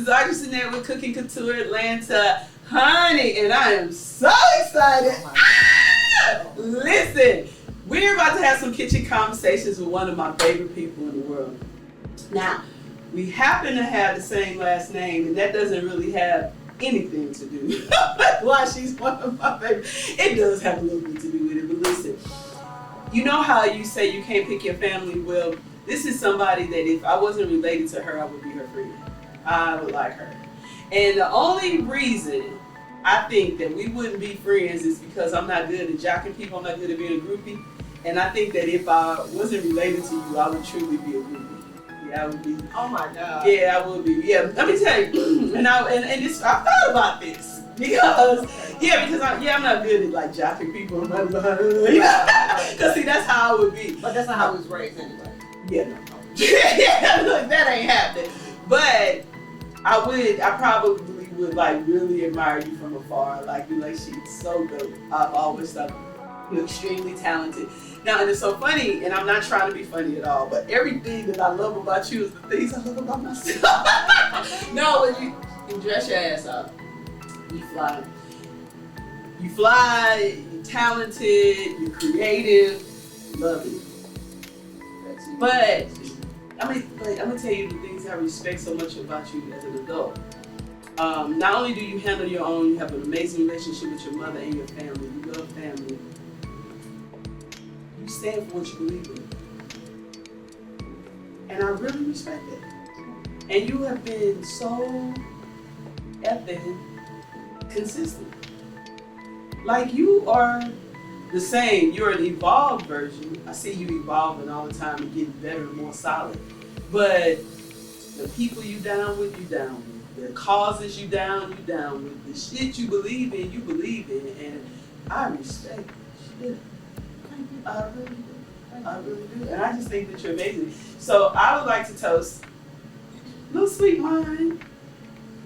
is Ardra Sinett with Cooking Couture Atlanta. Honey, and I am so excited. Listen, we're about to have some kitchen conversations with one of my favorite people in the world. Now, we happen to have the same last name, and that doesn't really have anything to do with why she's one of my favorites. It does have a little bit to do with it, but listen, you know how you say you can't pick your family? Well, this is somebody that if I wasn't related to her, I would be her friend. I would like her. And the only reason I think that we wouldn't be friends is because I'm not good at jocking people, I'm not good at being a groupie. And I think that if I wasn't related to you, I would truly be a groupie. Yeah, I would be. Oh my God. Yeah, I would be. Yeah, let me tell you. and this, I thought about this because I'm not good at like jocking people and running behind them. Because see, that's how I would be. But that's not how I was raised anyway. Yeah, no. Yeah, look, that ain't happening. But I probably would like really admire you from afar. Like you, like she's so dope. I've always thought you're extremely talented. Now, and it's so funny, and I'm not trying to be funny at all, but everything that I love about you is the things I love about myself. No, when you dress your ass up, you fly. You fly, you're talented, you're creative, love it. But I'm gonna tell you the things I respect so much about you as an adult. Not only do you handle your own, you have an amazing relationship with your mother and your family. You love family. You stand for what you believe in. And I really respect it. And you have been so effing consistent. Like you are the same. You're an evolved version. I see you evolving all the time and getting better and more solid. But the people you down with, you down with. The causes you down with. The shit you believe in. And I respect the shit. I really do. And I just think that you're amazing. So I would like to toast, little sweet mind,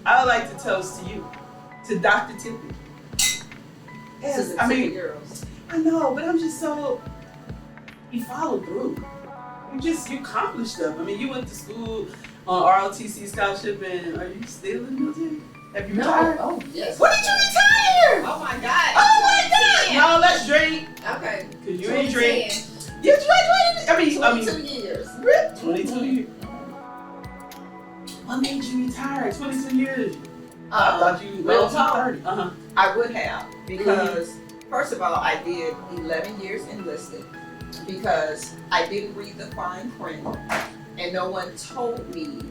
I would like to toast to you, to Dr. Tippett. Yes, I mean, girls. I know, but I'm just so, you followed through. You accomplished stuff. I mean, you went to school on ROTC scholarship, and are you still in the military? Have you retired? Oh, yes. When did you retire? Oh my God. Oh my God. No, let's drink. Okay. Because you ain't drink. You graduated? 22 years. 22 years. What made you retire? 22 years. I thought you real were talk. 30. I would have because first of all, I did 11 years enlisted because I didn't read the fine print and no one told me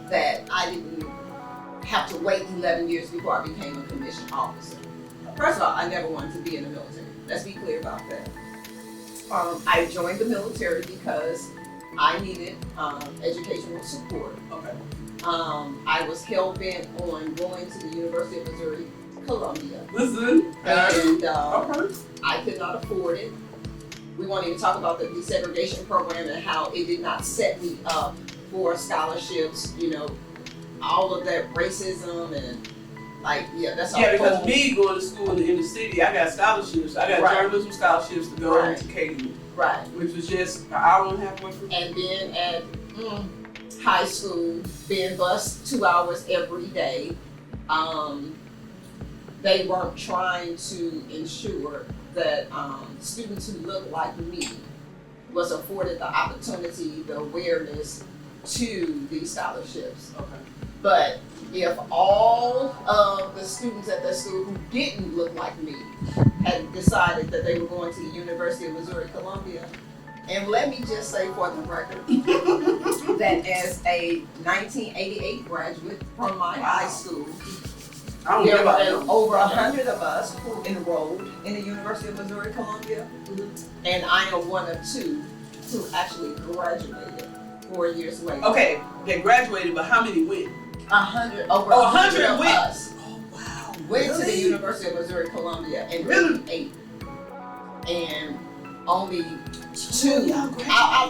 that I didn't have to wait 11 years before I became a commissioned officer. First of all, I never wanted to be in the military. Let's be clear about that. I joined the military because I needed educational support. Okay. I was hell-bent on going to the University of Missouri, Colombia. Listen. And I could not afford it. We won't even talk about the desegregation program and how it did not set me up for scholarships, all of that racism and that's all. Yeah, because me going to school in the inner city, I got scholarships. I got journalism scholarships to go to catering. Right. Which was just an hour and a half away from me. And then at high school, being bused 2 hours every day, they weren't trying to ensure that students who looked like me was afforded the opportunity, the awareness to these scholarships. Okay. But if all of the students at that school who didn't look like me had decided that they were going to the University of Missouri, Columbia, and let me just say for the record that as a 1988 graduate from my high school, there were over 100 of us who enrolled in the University of Missouri, Columbia, and I am one of two who actually graduated 4 years later. Okay, they graduated, but how many went? 100 of went. us. Oh wow! Went to the University of Missouri, Columbia, and really 8, and only 2.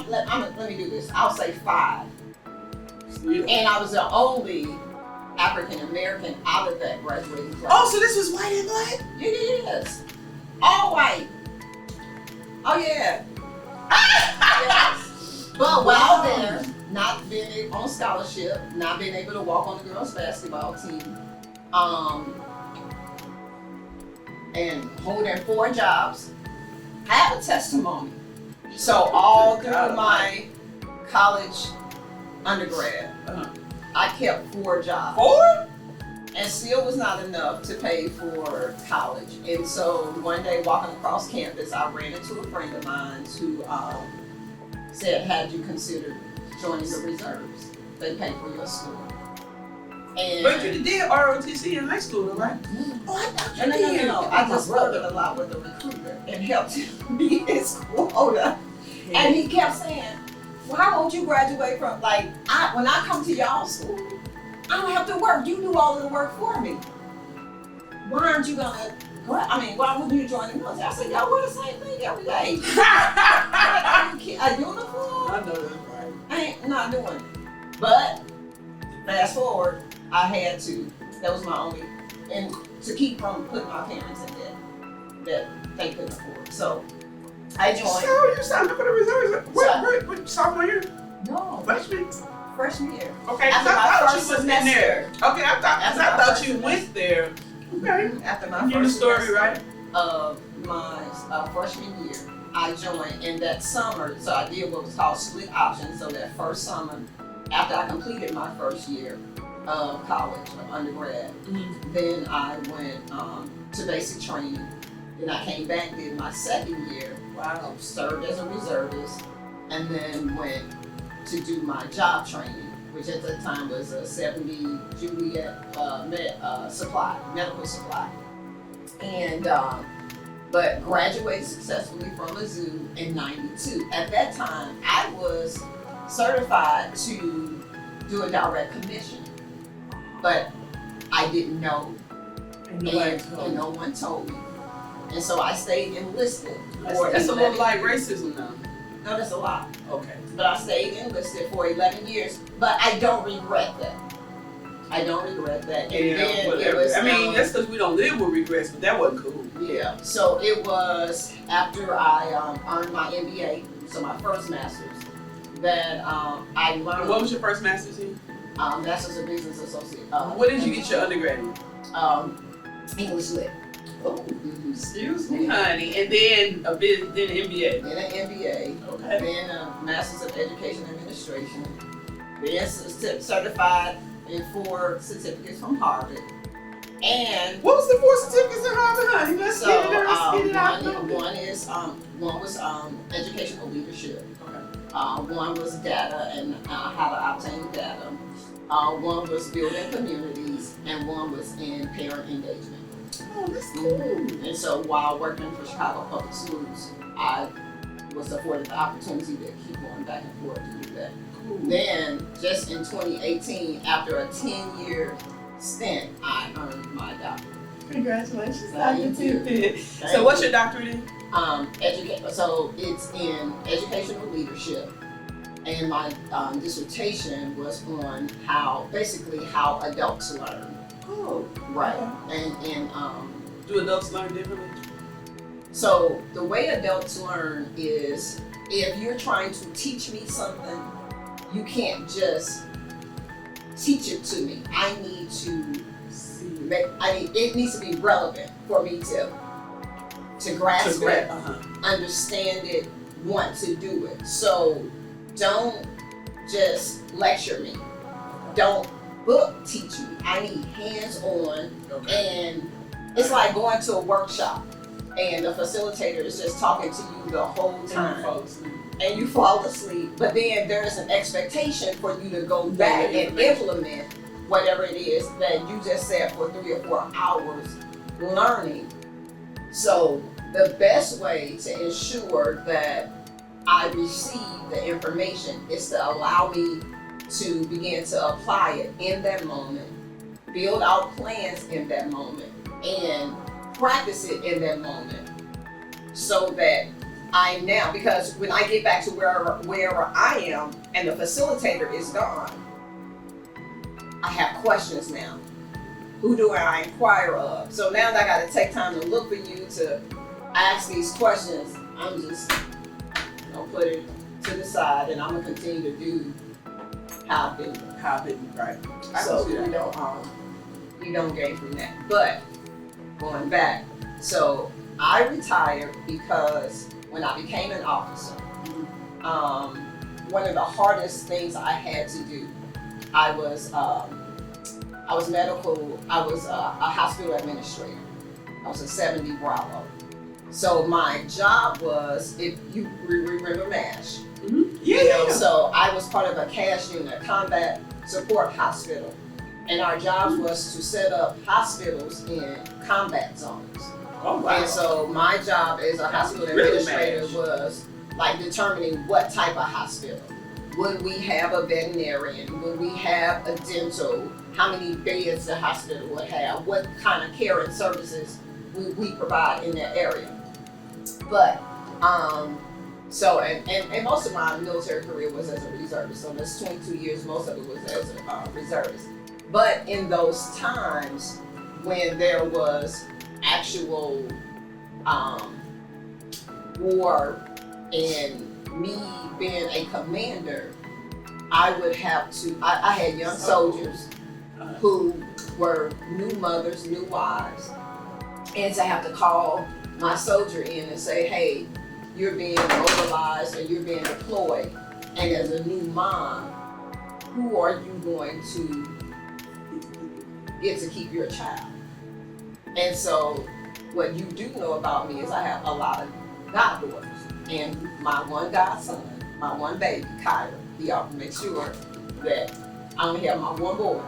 Let me do this. I'll say 5. Yeah. And I was the only African American out of that graduating class. Oh, so this was white and black? Yes. All white. Oh yeah. Yes. But while there, not being on scholarship, not being able to walk on the girls' basketball team, and holding 4 jobs, I have a testimony. So all through my college undergrad, I kept 4 jobs. 4? And still was not enough to pay for college. And so one day walking across campus, I ran into a friend of mine who said, had you considered joining the reserves? They pay for your school. And But you did ROTC in high school, right? Oh, I thought you did. No. I just worked a lot with the recruiter and helped him meet his quota. And he kept saying, well, how won't you graduate from, like, when I come to y'all school, I don't have to work. You do all of the work for me. Why aren't you gonna, why wouldn't you join the military? I said, y'all wear the same thing every day. A uniform? I know that's right. I ain't not doing it. But, fast forward, I had to. That was my only, and to keep from putting my parents in debt that they couldn't afford. So, I joined. So you signed up for the reserves? What sophomore year? No. Freshman year. Okay, After I my thought first you was in there. semester. Okay, I thought you went there. Okay. After my Give the first story, semester right? of my freshman year, I joined in that summer. So I did what was called split option. So that first summer, after I completed my first year of college, of undergrad, then I went to basic training. Then I came back, did my second year. Wow. Served as a reservist, and then went to do my job training, which at the time was a 70 Juliet medical supply. And, but graduated successfully from Mizzou in '92. At that time, I was certified to do a direct commission, but I didn't know, and no one told me. And so I stayed enlisted. That's a little like racism now. No, that's a lot. Okay. But I stayed enlisted for 11 years. But I don't regret that. And then it was, that's because we don't live with regrets, but that wasn't cool. Yeah. So it was after I earned my MBA, so my first master's, that I learned. What was your first master's in? Master's of Business Associate. What did you get your undergrad in? English Lit. Oh, excuse me, honey. And then an MBA. Then an MBA. Okay. Then a Master's of Education Administration. Then certified in 4 certificates from Harvard. And what was the 4 certificates in Harvard, honey? Let's get it out. One was educational leadership. Okay. One was data and how to obtain data. One was building communities, and one was in parent engagement. Oh, that's cool. And so while working for Chicago Public Schools, I was afforded the opportunity to keep going back and forth to do that. Cool. Then, just in 2018, after a 10-year stint, I earned my doctorate. Congratulations, Dr. Tippet. So what's your doctorate in? So it's in educational leadership. And my dissertation was on how adults learn. Oh, right. Okay. And do adults learn differently? So the way adults learn is, if you're trying to teach me something, you can't just teach it to me. I need to it needs to be relevant for me to grasp it, understand it, want to do it. So don't just lecture me. Don't book teach me. I need hands-on. And it's like going to a workshop and the facilitator is just talking to you the whole time and you fall asleep, but then there's an expectation for you to go back and implement whatever it is that you just said for 3 or 4 hours learning. So the best way to ensure that I receive the information is to allow me to begin to apply it in that moment, build out plans in that moment, and practice it in that moment, so that I now, because when I get back to wherever I am and the facilitator is gone, I have questions now. Who do I inquire of? So now that I got to take time to look for you to ask these questions, I'm just gonna put it to the side, and I'm gonna continue to do how I've been. How I've been, right. I So can see that. you don't gain from that. But going back, so I retired because when I became an officer, one of the hardest things I had to do, I was a hospital administrator. I was a 70 Bravo. So my job was, if you remember MASH, Yeah. so I was part of a CAS unit, Combat Support Hospital. And our job was to set up hospitals in combat zones. Oh, wow. And so my job as a hospital Really administrator MASH. was like determining what type of hospital. Would we have a veterinarian? Would we have a dental? How many beds the hospital would have? What kind of care and services would we provide in that area? But so and most of my military career was as a reservist. So that's 22 years. Most of it was as a reservist. But in those times when there was actual war and me being a commander, I would have to, I had young soldiers who were new mothers, new wives, and to have to call my soldier in and say, hey, you're being mobilized or you're being deployed, and as a new mom, who are you going to get to keep your child? And so what you do know about me is I have a lot of goddaughters, and my one godson, my one baby, Kyra, he ought to make sure that I only have my one boy.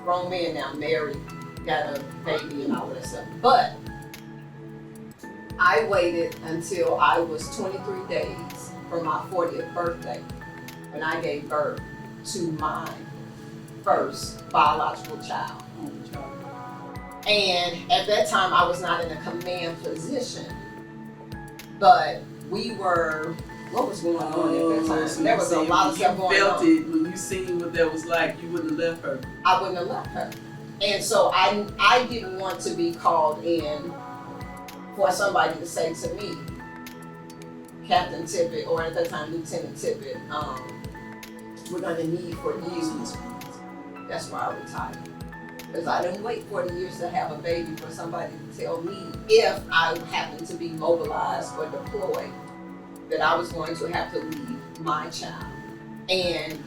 Grown man now, married, got a baby and all of that stuff. But I waited until I was 23 days from my 40th birthday when I gave birth to my first biological child. And at that time, I was not in a command position, but we were, what was going on at that time? So There was a lot of stuff going You felt on. it when you seen what that was like, you wouldn't have left her. I wouldn't have left her. And so I didn't want to be called in for somebody to say to me, Captain Tippett, or at that time Lieutenant Tippett, we're going to need for you. That's why I retired. Because I didn't wait 40 years to have a baby for somebody to tell me if I happened to be mobilized or deployed that I was going to have to leave my child. And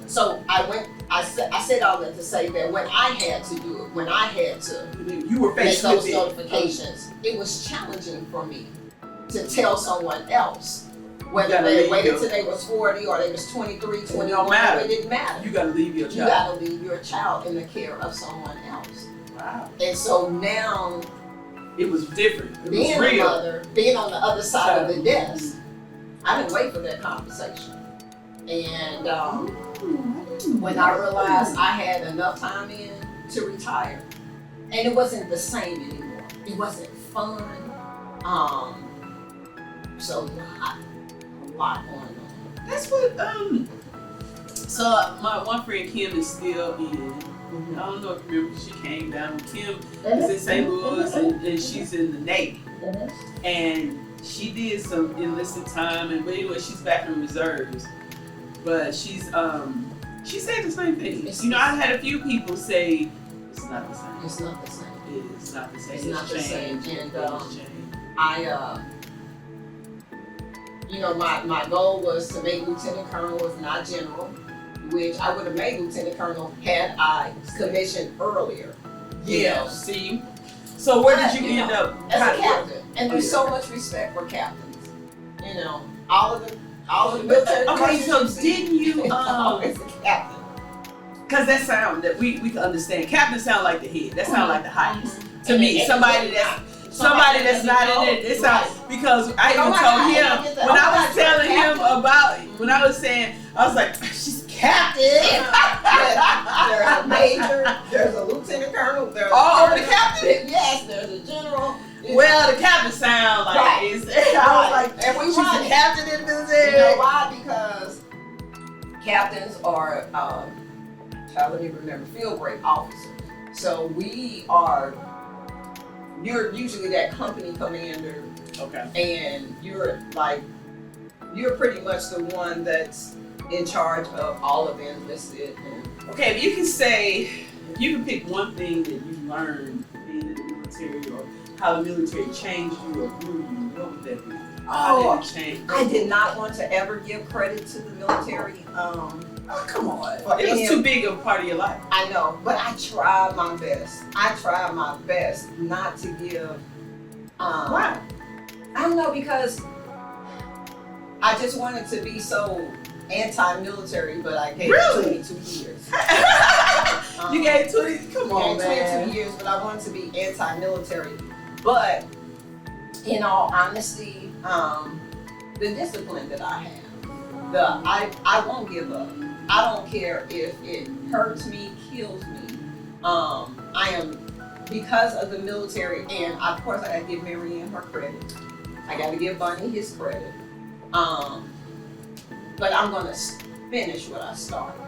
so I said all that to say that when I had to do it, when I had to you were make faced those with notifications, it was challenging for me to tell someone else, You whether gotta they leave waited your- till they was 40 or they was 23, 21, don't matter. it didn't matter. You gotta leave your You child. gotta leave your child in the care of someone else. Wow. And so now, It was different. It being was a real. mother, being on the other side of the desk, I didn't wait for that conversation. And when I realized I had enough time in to retire, and it wasn't the same anymore. It wasn't fun. So a lot going on. That's what so my one friend Kim is still in. I don't know if you remember, she came down. Kim is in St. Louis and she's in the Navy. And she did some enlisted time, and but anyway, she's back in reserves. But she said the same thing. You know, I had a few people say it's not the same. It's not the same. It's not the same. It's not the same. changed. And It's changed. My goal was to make Lieutenant Colonel, if not General, which I would have made Lieutenant Colonel had I commissioned earlier. Yeah. See. So where did you end up? As How a did- captain, and there's so much respect for captains. You know, all of the military. Okay, so persons you see, didn't you it's always a captain. Because that sound that we can understand. Captain sound like the head. That sound like the highest. To And- me, and- somebody that's not in it. It sounds because I even told him when I was telling him about when I was saying I was like she's captain. There's a major, there's a lieutenant colonel, there's Oh, a the captain? Yes, there's a general. Well, the captain sound like Right. it's, I was like, and we she's run the it. captain in the You know military. why? Because captains are, let me remember, field grade officers. So you're usually that company commander, Okay. and you're pretty much the one that's in charge of all of the enlisted. And Okay, if you can say, if you can pick one thing that you learned being in the military, or how the military changed you or grew you, what would that be? How did it change? I did not want to ever give credit to the military. Oh, come on. For It was any too of- big of a part of your life. I know, but I tried my best. I tried my best not to give. Why? I don't know, because I just wanted to be so anti-military, but I gave Really? 22 years. You gave 20, come on, gave 22 man. years, but I wanted to be anti-military. But in all honesty, the discipline that I have, I won't give up. I don't care if it hurts me, kills me. I am, because of the military, and of course I gotta give Marianne her credit. I gotta give Bunny his credit. But I'm gonna finish what I started.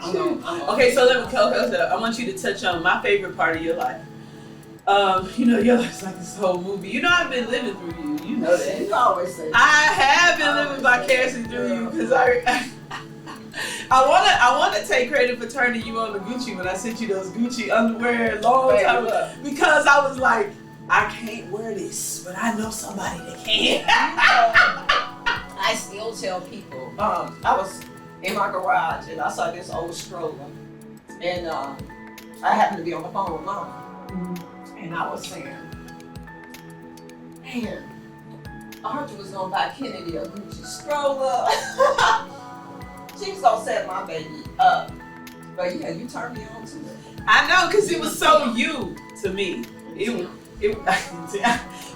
Okay, so let me I want you to touch on my favorite part of your life. You know, your life's like this whole movie. You know, I've been living through you. You know that. You always say that. I have been living vicariously through you, because I wanna take credit for turning you on to Gucci when I sent you those Gucci underwear long time ago, because I was like, I can't wear this, but I know somebody that can. I still tell people, I was in my garage and I saw this old stroller, and I happened to be on the phone with Mom, and I was saying, man, Ardra was gonna buy Kennedy a Gucci stroller. She was gonna set my baby up. But yeah, you turned me on to it. I know, because it was so you to me.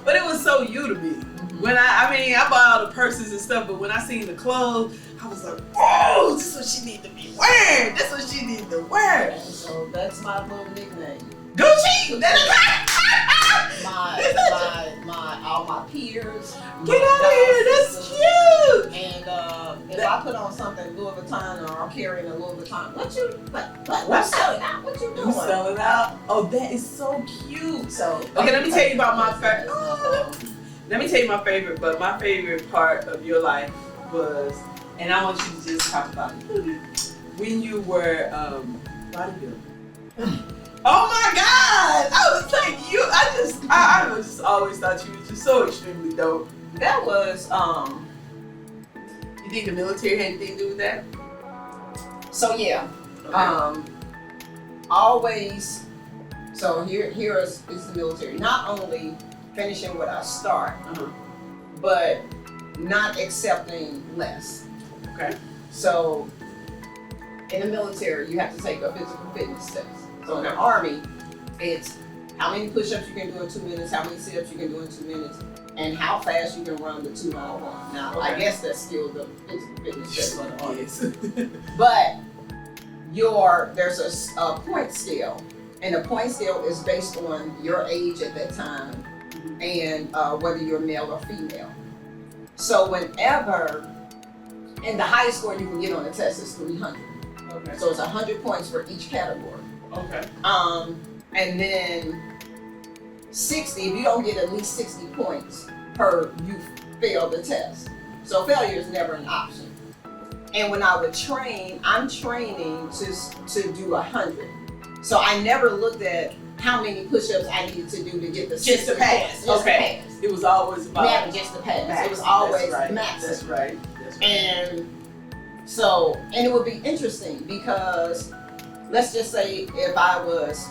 But it was so you to me. When I bought all the purses and stuff, but when I seen the clothes, I was like, whoa, this is what she need to be wearing. This is what she need to wear. And so that's my little nickname. Gucci! All my peers. Get out of here, that's cute! And if I put on something Louis Vuitton, or I'm carrying a Louis Vuitton, what's selling out? What you doing? You selling out? Oh, that is so cute. So okay, let me tell you about my favorite. Let me tell you my favorite, but my favorite part of your life was, and I want you to just talk about it, when you were bodybuilding. Oh my God! I was like, I just always thought you were just so extremely dope. That was You think the military had anything to do with that? So yeah, Okay. always. So here is the military. Not only finishing what I start, but not accepting less. Okay. So in the military, you have to take a physical fitness test. So in the Army, it's how many push-ups you can do in 2 minutes, how many sit-ups you can do in 2 minutes, and how fast you can run the 2-mile run. Now, I guess that's still the physical fitness test for the Army. Yes. But there's a point scale, and the point scale is based on your age at that time and whether you're male or female. So whenever, and the highest score you can get on the test is 300. Okay. So it's 100 points for each category. Okay. And then 60, if you don't get at least 60 points you fail the test. So failure is never an option. And when I would train, I'm training to do 100. So I never looked at how many push-ups I needed to do to get the 60 Just to pass. points. Just to Okay. pass. It was always about Never just to pass. max. It was always That's right. max. That's right. That's right. And so, and it would be interesting because let's just say if I was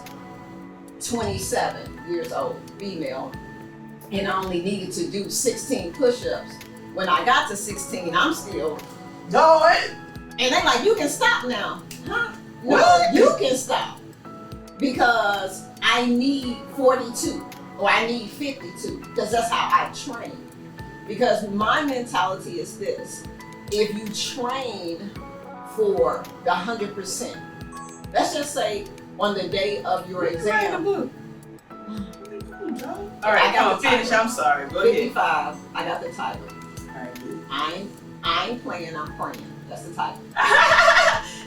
27 years old, female, and I only needed to do 16 push-ups. When I got to 16, I'm still going. And they're like, you can stop now. Huh? No, What? you can stop. Because I need 42 or I need 52. Because that's how I train. Because my mentality is this. If you train for the 100%, let's just say on the day of your exam, All right, I got come on, the finish. title. I'm sorry. Go ahead. 55, I got the title. All right, good. I ain't playing, I'm praying. That's the title.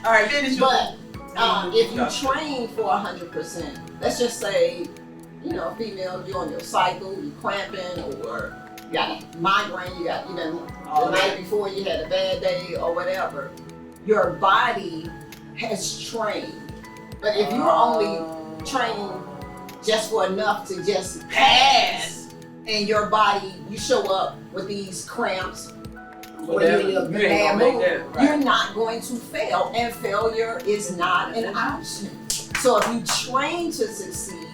All right, finish. But if you train for 100%, let's just say, female, you're on your cycle, you're cramping, or you got a migraine, you got, the night before you had a bad day or whatever, your body has trained. But if you're only training just for enough to just pass, and your body, you show up with these cramps, you're not going to fail, and failure is not an option. So if you train to succeed,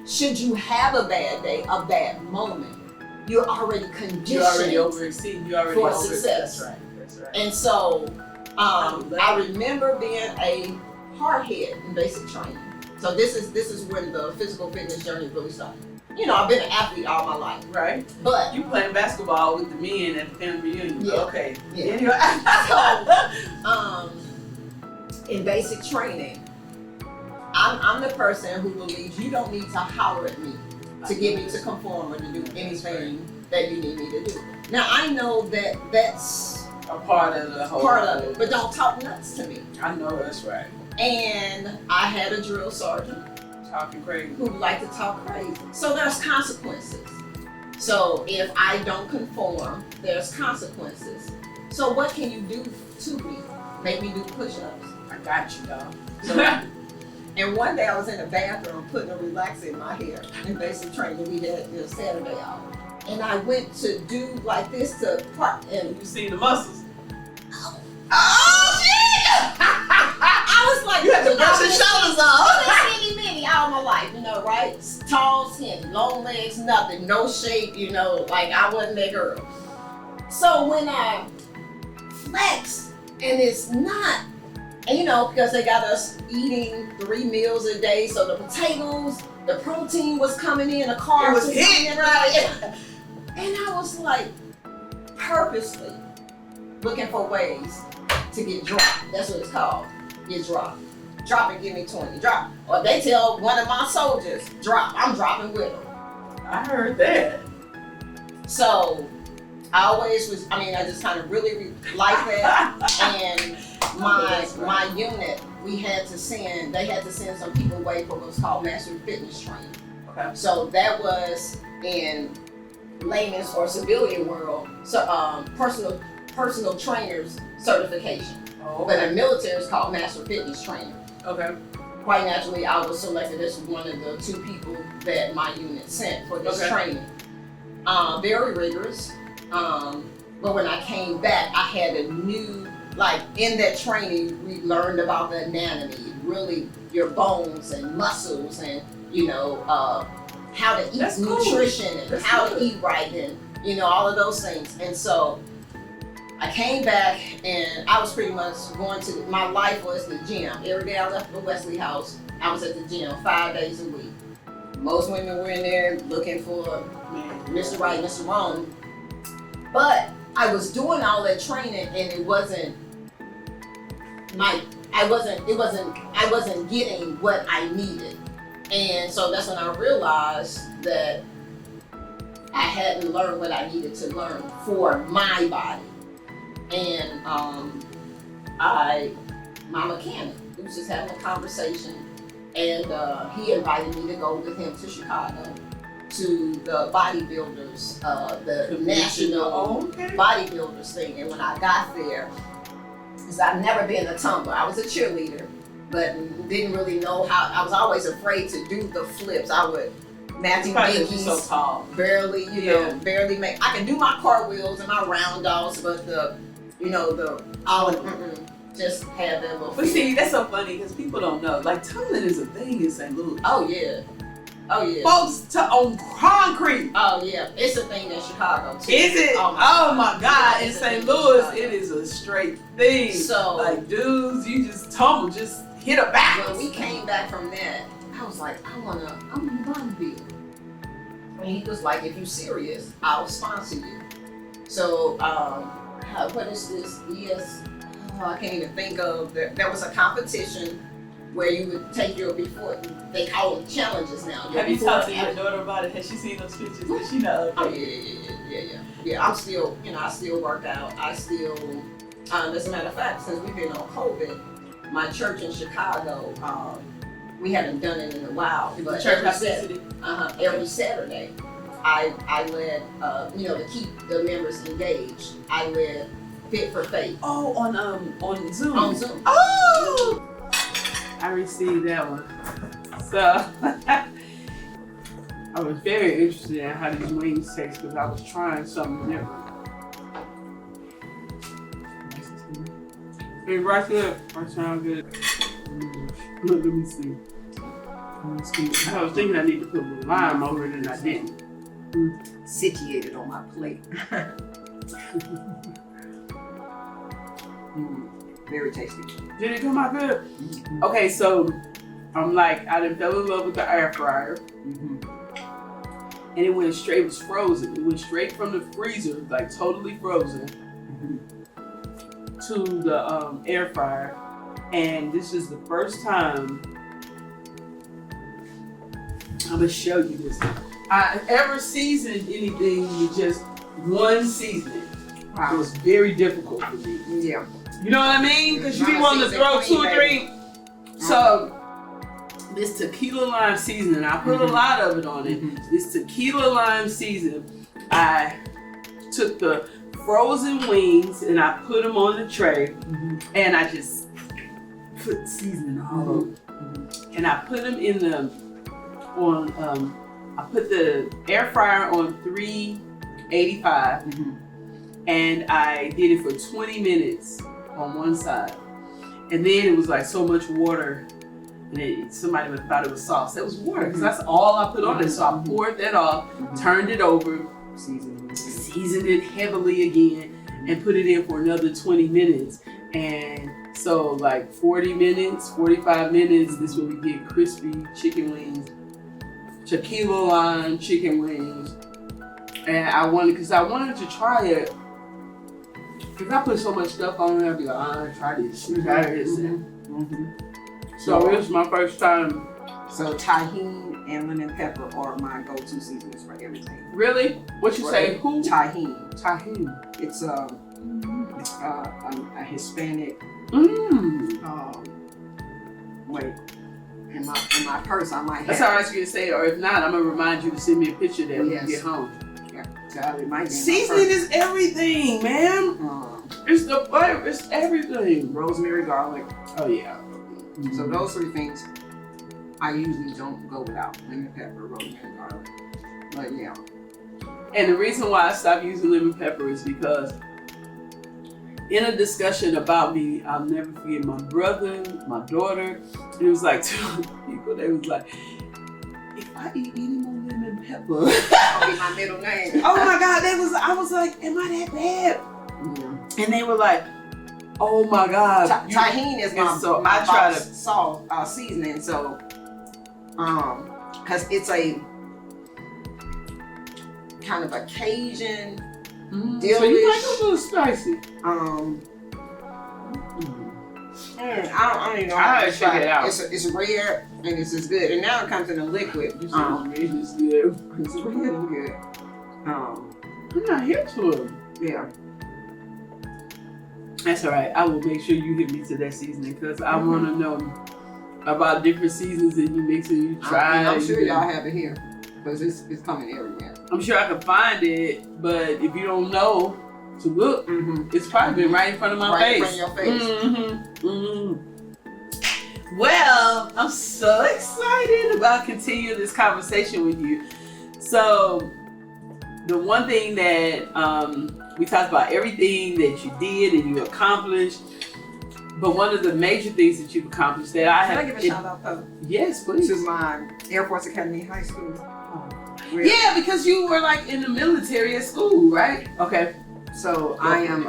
should you have a bad day, a bad moment, you're already conditioned for success. That's right. And so I remember being a hardhead in basic training. So this is when the physical fitness journey really started. I've been an athlete all my life. Right. But you playing basketball with the men at the family reunion. Yeah. Okay. Yeah. So in basic training, I'm the person who believes you don't need to holler at me to get me to conform or to do anything that you need me to do. Now I know that that's a part of the whole it, but don't talk nuts to me. I know that's right. And I had a drill sergeant talking crazy who liked to talk crazy. So there's consequences. So if I don't conform, there's consequences. So what can you do to me? Make me do push-ups. I got you, dog. So, and one day I was in the bathroom putting a relaxer in my hair in basic training. We had Saturday hour. And I went to do like this to part, and you see the muscles. Oh shit! I was like, you had to brush your shoulders off. Skinny mini all my life, right? Tall, skinny, long legs, nothing, no shape, like I wasn't that girl. So when I flex, and it's not, and because they got us eating 3 meals a day, so the potatoes, the protein was coming in, the carbs was hitting, right? And I was like, purposely looking for ways to get dropped. That's what it's called, get dropped. Drop and give me 20, drop. Or they tell one of my soldiers, drop, I'm dropping with them. I heard that. So I always was, I just kind of really like that. And my unit, they had to send some people away for what's called master fitness training. Okay. So that was in layman's or civilian world, so personal trainers certification. Oh, okay. But in military it's called master fitness trainer. Okay. Quite naturally, I was selected as one of the 2 people that my unit sent for this training. Very rigorous. But when I came back, I had a new, in that training, we learned about the anatomy, really your bones and muscles and, how to eat, that's nutrition, cool. and that's how good. to eat right, and, all of those things. And so I came back and I was pretty much going to, my life was the gym. Every day I left the Wesley house, I was at the gym 5 days a week. Most women were in there looking for Mr. Right, Mr. Wrong. But I was doing all that training and it wasn't I wasn't getting what I needed. And so that's when I realized that I hadn't learned what I needed to learn for my body. And my mechanic, we was just having a conversation, and he invited me to go with him to Chicago to the bodybuilders, the national bodybuilders thing. And when I got there, because I've never been a tumbler, I was a cheerleader, but didn't really know how. I was always afraid to do the flips. I would Matthew Dinkey's so tall. Barely, barely make. I can do my cartwheels and my round offs, but just have that little. But see, that's so funny because people don't know. Like tumbling is a thing in St. Louis. Oh yeah. Folks on concrete. Oh yeah, it's a thing in Chicago too. Is it? Oh my God! In St. Louis, it is a straight thing. So like dudes, you just tumble, just hit a back. When we came back from that, I was like, I'm gonna bodybuild. And he was like, if you're serious, I'll sponsor you. So what is this? Yes, I can't even think of. There was a competition where you would take your before. They call them challenges now. Have you talked to your daughter about it? Has she seen those pictures? Does she know? Oh yeah. I'm still, I still work out. I still, as a matter of fact, since we've been on COVID, my church in Chicago, we haven't done it in a while. But church every Saturday, I led, to keep the members engaged, I led Fit for Faith. Oh, on Zoom. On Zoom. Oh, I received that one. So I was very interested in how these wings taste because I was trying something different. Hey, right there. Right sound good. Let me see. I was thinking I need to put a lime over it and I didn't. Situated on my plate. Very tasty. Did it come out good? Okay, so I done fell in love with the air fryer. And it went straight, it was frozen. It went straight from the freezer, like totally frozen, to the air fryer. And this is the first time I'm gonna show you this. I ever seasoned anything with just one seasoning. Wow. It was very difficult for me. Yeah. You know what I mean? Because you be wanting to throw 2 or 3. So this tequila lime seasoning, I put a lot of it on it. This tequila lime seasoning, I took the frozen wings and I put them on the tray and I just put seasoning all over. And I put them in I put the air fryer on 385 and I did it for 20 minutes on one side. And then it was like so much water and somebody would have thought it was sauce. That was water because that's all I put on it. So I poured that off, turned it over, seasoned it heavily again, and put it in for another 20 minutes. And so like 40 minutes, 45 minutes, this is when we get crispy chicken wings, tequila lime chicken wings. And I wanted to try it. Because I put so much stuff on it, I'd be like, try this. So it was my first time. So tahini and lemon pepper are my go-to seasonings for everything. Really? What you say? Who? Tahini. Tahini. It's a Hispanic. Wait. In my purse, I might have. That's all right for you to say, or if not, I'm gonna remind you to send me a picture that when you get home. Seasoning is everything, man. It's the flavor, it's everything. Rosemary, garlic. Oh yeah. So those 3 things I usually don't go without. Lemon pepper, rosemary, garlic. But yeah. And the reason why I stopped using lemon pepper is because in a discussion about me, I'll never forget my brother, my daughter, it was like 2 people, they was like, if I eat any more lemon pepper, that'll be my middle name. Oh my God, I was like, am I that bad? And they were like, oh my God. Tahini is my salt seasoning, so because it's a kind of a Cajun so you like a little spicy? I don't even know. I gotta check it out. It's rare and it's just good. And now it comes in a liquid. It's good. It's really good. I'm not here to it. Yeah. That's all right. I will make sure you hit me to that seasoning because I want to know about different seasons that you mix and you try. I'm sure y'all have it here because it's coming everywhere. I'm sure I can find it, but if you don't know to look, it's probably been right in front of my face. Right in front of your face. Well, I'm so excited about continuing this conversation with you. So, the one thing that we talked about everything that you did and you accomplished, but one of the major things that you've accomplished that I have. Can I give a shout out though? Yes, please. This is my Air Force Academy High School. Yeah, because you were like in the military at school, right? Okay. So I am.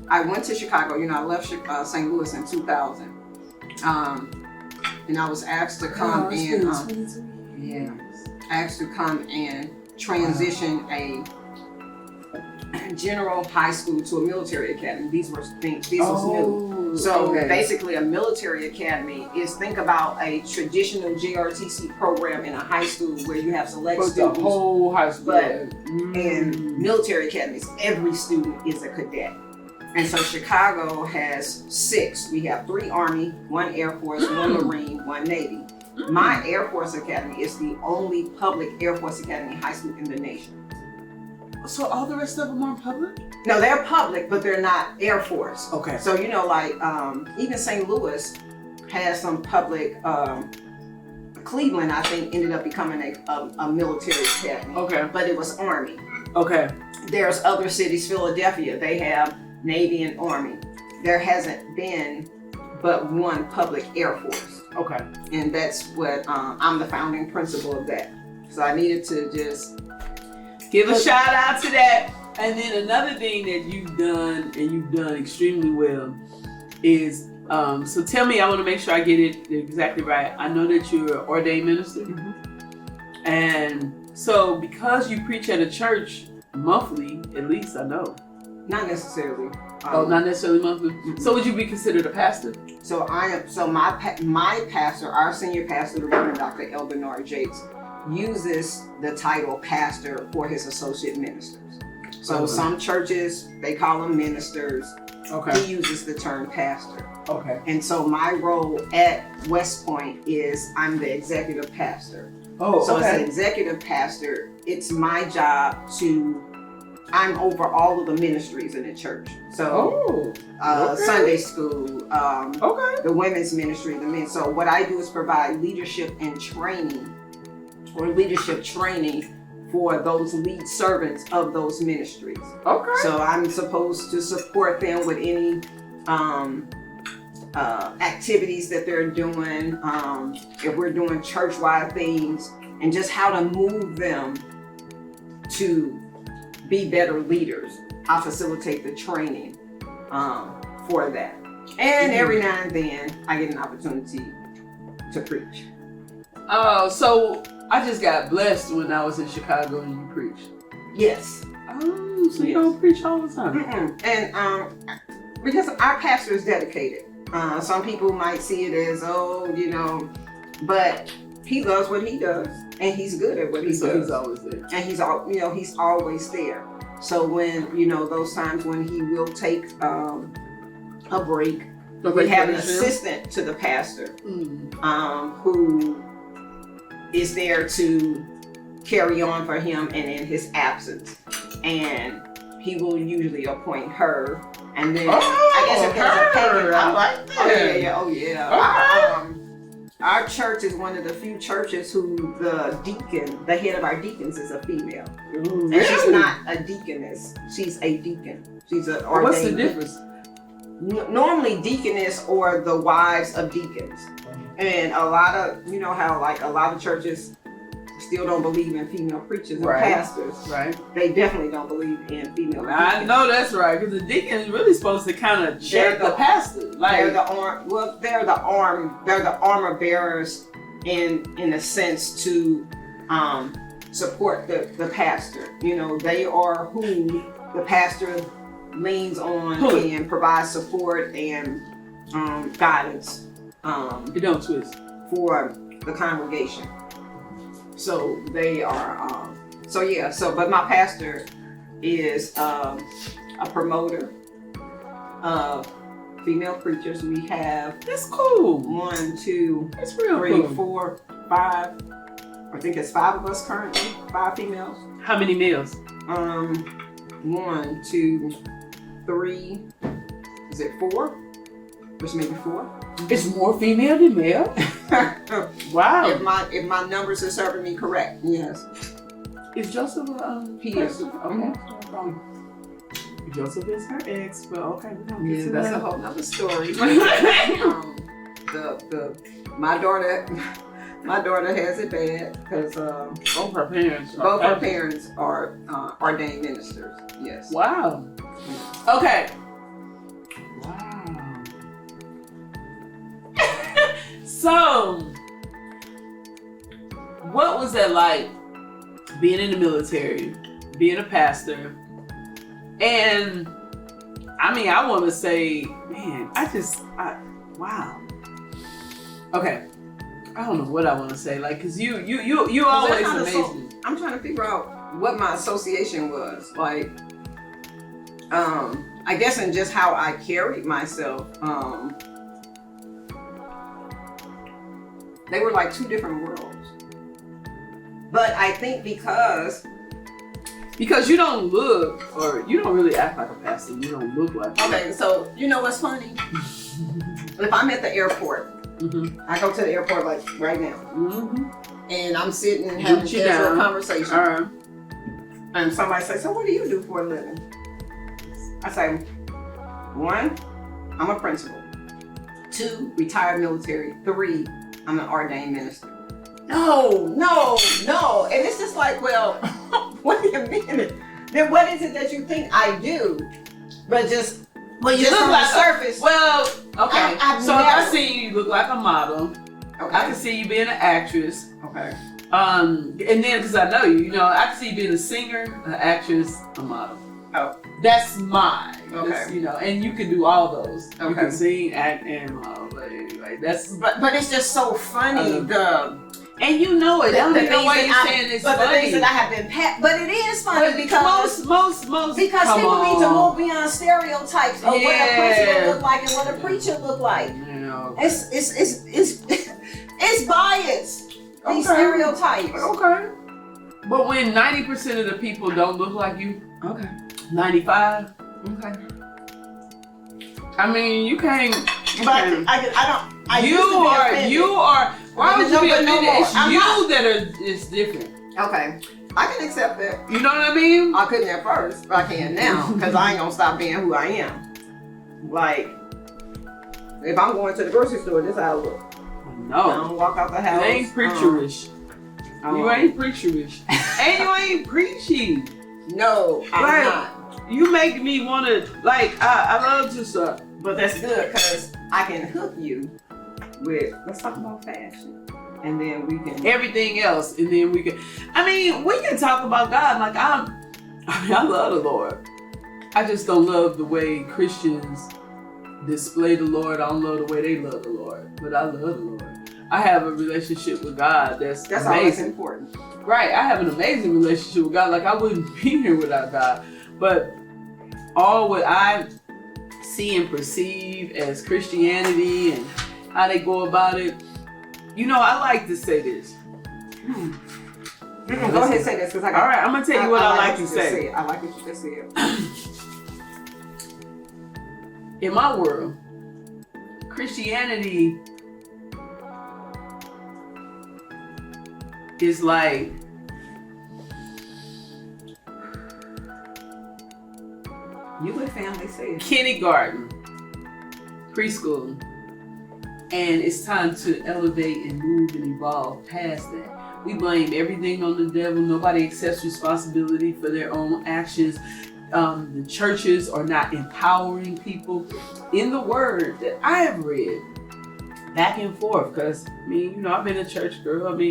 I went to Chicago. I left St. Louis in 2000, and I was asked to come asked to come and transition a general high school to a military academy. These were things. These was new. So basically, a military academy is, think about a traditional JRTC program in a high school where you have select students. The whole high school. But in military academies, every student is a cadet. And so Chicago has 6. We have 3 Army, 1 Air Force, 1 Marine, 1 Navy. My Air Force Academy is the only public Air Force Academy high school in the nation. So all the rest of them aren't public? No, they're public, but they're not Air Force. Okay. So, you know, like even St. Louis has some public, Cleveland, I think, ended up becoming a military academy. Okay. But it was Army. Okay. There's other cities, Philadelphia, they have Navy and Army. There hasn't been but one public Air Force. Okay. And that's what, I'm the founding principal of that. So I needed to just give a shout out to that. And then another thing that you've done, and you've done extremely well, is, so tell me, I want to make sure I get it exactly right. I know that you're an ordained minister. Mm-hmm. And so because you preach at a church monthly, at least I know. Not necessarily. Not necessarily monthly. Mm-hmm. So would you be considered a pastor? So I am. So my pastor, our senior pastor, the Reverend Dr. Elder Jakes, uses the title pastor for his associate ministers. So some churches, they call them ministers. Okay. He uses the term pastor. Okay. And so my role at West Point is I'm the executive pastor. Oh, so okay. as an executive pastor, it's my job I'm over all of the ministries in the church. So Sunday school, the women's ministry, the men. So what I do is provide leadership and training, or leadership training for those lead servants of those ministries. Okay. So I'm supposed to support them with any activities that they're doing, if we're doing church-wide things, and just how to move them to be better leaders. I facilitate the training for that. And every now and then I get an opportunity to preach. Oh, so I just got blessed when I was in Chicago and you preached. Yes. Oh, so you don't preach all the time? Mm-mm. And because our pastor is dedicated. Some people might see it as, but he loves what he does, and he's good at what he does. So he's always there. And he's always there. So when, those times when he will take a break, we have an assistant to the pastor who is there to carry on for him and in his absence. And he will usually appoint her. And then I guess if there's a payment, I like that. Oh yeah. Okay. Our church is one of the few churches who the deacon, the head of our deacons, is a female. Ooh, and she's not a deaconess. She's a deacon. She's an ordained. What's the difference? Normally deaconess or the wives of deacons. And a lot of, how like a lot of churches still don't believe in female preachers and pastors. Right. They definitely don't believe in female deacons. I know that's right, because the deacon is really supposed to kind of check the pastor. Like they're the armor bearers in a sense to support the pastor. They are who the pastor leans on and provides support and guidance. You don't twist. For the congregation. So they are, but my pastor is a promoter of female preachers. We have, that's cool. 1, 2, that's real 3, cool. 4, 5. I think it's 5 of us currently, 5 females. How many males? 1, 2, 3, is it 4? Which maybe 4. It's more female than male? Wow. If my numbers are serving me correct, yes. Is Joseph he is. Okay. Joseph is her ex, but okay, we don't get to that's that. a whole nother story. My daughter has it bad because both her parents are ordained ministers. Yes. Wow. Okay. So, what was that like being in the military, being a pastor? And I want to say, man, wow. Okay. I don't know what I want to say, like, cause you always amaze me. I'm trying to figure out what my association was, like, I guess in just how I carried myself, They were like two different worlds. But I think because you don't look, or you don't really act like a pastor. You don't look like. Okay, so you know what's funny? If I'm at the airport, I go to the airport like right now, and I'm sitting and having a casual conversation, and somebody says, "So what do you do for a living?" I say, 1, I'm a principal. 2, retired military. 3, I'm an ordained minister. No. And it's just like, well, wait a minute. Then what is it that you think I do? But just, you just look on like the surface. Okay. So if I see you look like a model. Okay. I can see you being an actress. Okay. And then because I know you, I can see you being a singer, an actress, a model. Oh. That's mine. Okay. That's, and you can do all those. Okay. You can sing, act, and model. But anyway, that's. But it's just so funny. And you know it. I don't even know why you're saying it's funny. But the things that I have been but it is funny because most because people need to move beyond stereotypes of what a principal look like and what a preacher look like. It's bias. These stereotypes. Okay. But when 90% of the people don't look like you, 95. Okay. I mean, you can't. But I you are. Why would you be offended? It's you that is different. Okay. I can accept that. You know what I mean? I couldn't at first, but I can now because I ain't gonna stop being who I am. Like, if I'm going to the grocery store, this is how I look. No. I don't walk out the house. You ain't preacherish. You ain't preacherish. And you ain't preachy. No, I'm not. You make me want to, I love to suck. But that's good because I can hook you with, let's talk about fashion. And then we can. Everything else. And then we can, we can talk about God. I love the Lord. I just don't love the way Christians display the Lord. I don't love the way they love the Lord. But I love the Lord. I have a relationship with God that's amazing. All that's important. Right. I have an amazing relationship with God. I wouldn't be here without God. But all what I see and perceive as Christianity and how they go about it, I like to say this. Go ahead and say this because I got. All right, I'm gonna tell you what I like to say. I like what you just said. In my world, Christianity is like you and family say it. Kindergarten, preschool, and it's time to elevate and move and evolve past that. We blame everything on the devil. Nobody accepts responsibility for their own actions. The churches are not empowering people. In the word that I have read back and forth, because I've been a church girl.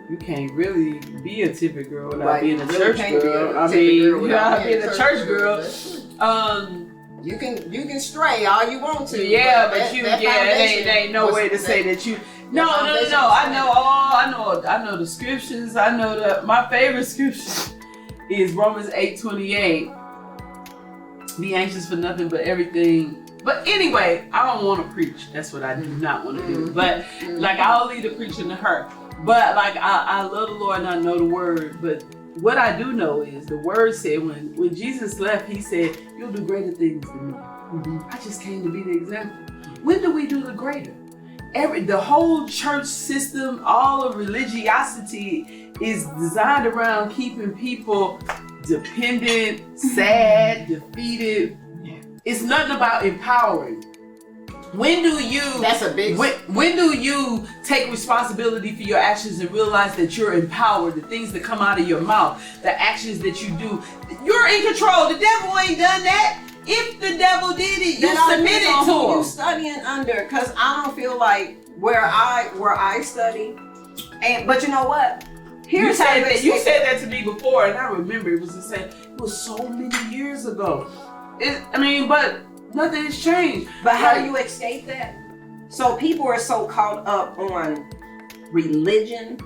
You can't really be a Tippett girl without being a church girl. Being a church girl. You can stray all you want to. Yeah, but it ain't no way to say that you. No. I know the scriptures. I know my favorite scripture is Romans 8:28. Be anxious for nothing but everything. But anyway, I don't want to preach. That's what I do not want to do. But I'll leave the preaching to her. But I love the Lord and I know the word. But what I do know is the word said when Jesus left, he said, "You'll do greater things than me." I just came to be the example. When do we do the greater? The whole church system, all of religiosity is designed around keeping people dependent, sad, defeated. It's nothing about empowering. When do you take responsibility for your actions and realize that you're empowered? The things that come out of your mouth, the actions that you do, you're in control. The devil ain't done that. If the devil did it, you submitted to him. You studying under, because I don't feel like where I study. But you know what? You said that to me before, and I remember it was the same. It was so many years ago. But nothing has changed. But how do you escape that? So people are so caught up on religion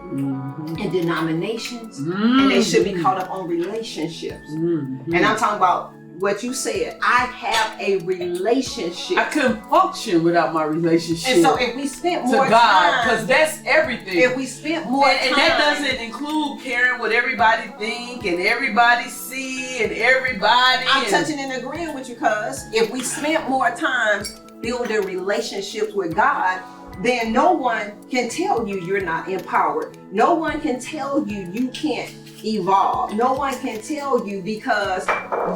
and denominations, and they should be caught up on relationships. And I'm talking about what you said. I have a relationship. I couldn't function without my relationship. And so if we spent more to God, time, because that's everything. if we spent more time, and that doesn't include caring what everybody think and everybody see and everybody. I'm touching and agreeing with you, cuz if we spent more time building relationships with God, then no one can tell you you're not empowered. No one can tell you you can't evolve. No one can tell you, because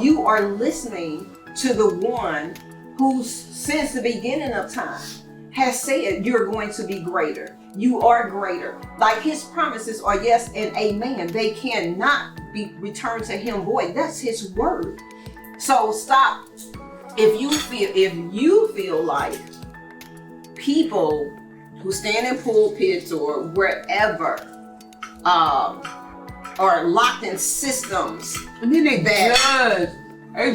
you are listening to the one who since the beginning of time has said you're going to be greater. You are greater. Like his promises are yes and amen. They cannot be returned to him void. That's his word. So stop. If you feel like people who stand in pulpits or wherever are locked in systems, and then they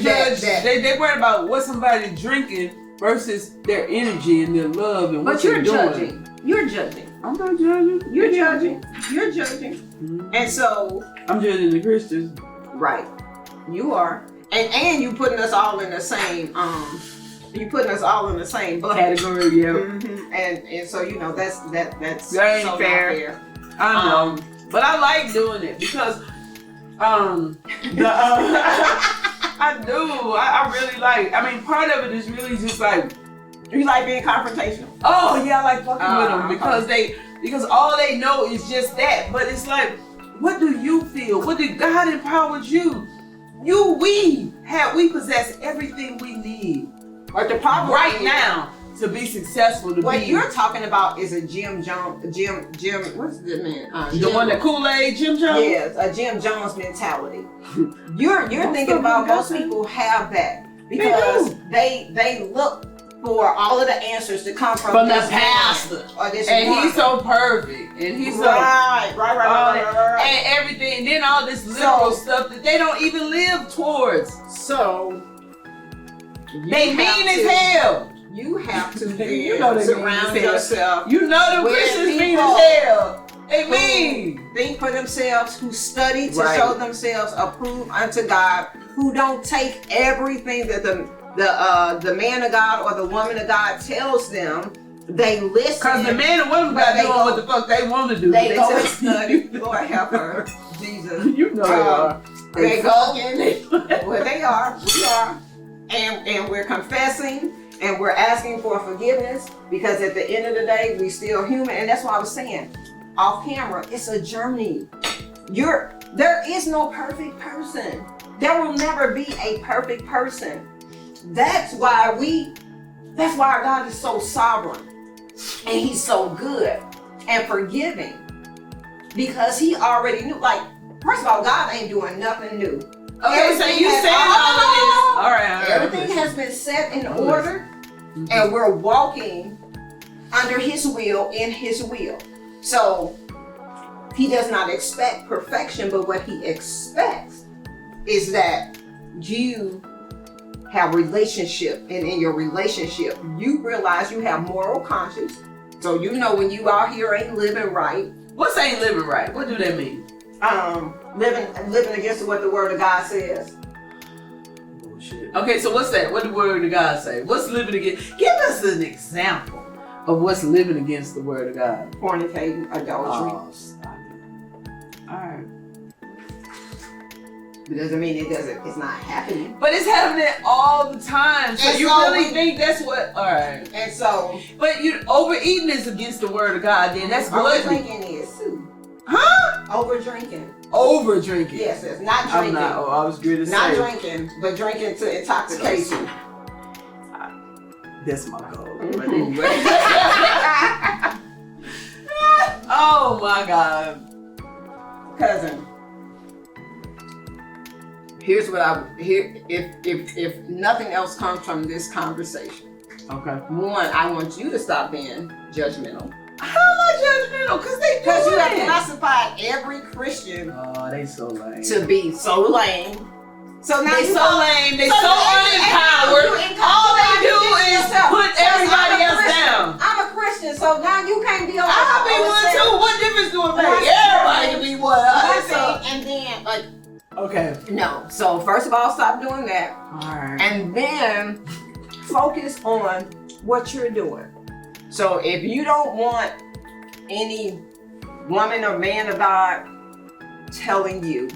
judge. They worry about what somebody's drinking versus their energy and their love and what they're doing. You're judging. I'm not judging. You're judging. Mm-hmm. And so I'm judging the Christians. Right. You are. And you putting us all in the same bucket. Category, yeah. Mm-hmm. And so that's that ain't so fair. not fair. I know, but I like doing it because I do. I really like. I mean, part of it is really just like you like being confrontational. Oh yeah, I like fucking with them because all they know is just that. But it's like, what do you feel? What did God empowered you? We possess everything we need. But the problem right now to be successful. What you're talking about is a Jim Jones. What's the man? The one that Kool-Aid, Jim Jones. Yes, a Jim Jones mentality. You're thinking about most people have that because they look for all of the answers to come from the pastor. And he's so perfect. And he's right. And everything. Then all this liberal stuff that they don't even live towards. So they mean as hell. You have to surround yourself. You know the Christians mean as hell. They mean. Think for themselves, who study to show themselves approved unto God, who don't take everything that the man of God or the woman of God tells them. They listen. Because the man and woman of God doing what the fuck they want to do. They go and study. Lord help her. Jesus. You know they are. They go in. Well, they are. We are. And we're confessing and we're asking for forgiveness because at the end of the day, we still human. And that's why I was saying, off camera, it's a journey. There is no perfect person. There will never be a perfect person. That's why our God is so sovereign and he's so good and forgiving because he already knew. Like, first of all, God ain't doing nothing new. Okay, so you said all of this. All right. Everything has been set in order, and we're walking under his will, in his will. So he does not expect perfection, but what he expects is that you have relationship, and in your relationship, you realize you have moral conscience. So you know when you out here ain't living right. What's ain't living right? What do that mean? Living against what the word of God says. Bullshit. Okay, so what's that? What the word of God say? What's living against? Give us an example of what's living against the word of God. Fornicating, adultery. Oh, stop it. All right. It doesn't mean it's not happening. But it's happening all the time. So you really think that's what? All right. And so. But overeating is against the word of God. Then that's gluttony. Over-drinking is too. Huh? Over-drinking. Over-drinking. Yes, it's not drinking. I was good to say. Not drinking, but drinking to intoxication. That's my goal. Mm-hmm. But anyway. Oh my God. Cousin. Here's what if nothing else comes from this conversation. Okay. One, I want you to stop being judgmental. How am I judgmental? Because you have classified every Christian they so lame. to be so lame. So now they so lame. They so unempowered. All they do is put everybody else down. I'm a Christian, so now you can't be on. I'll be one too. What difference do it make? Everybody can be one. And then Okay. No. So first of all, stop doing that. All right. And then focus on what you're doing. So if you don't want any woman or man of God telling you,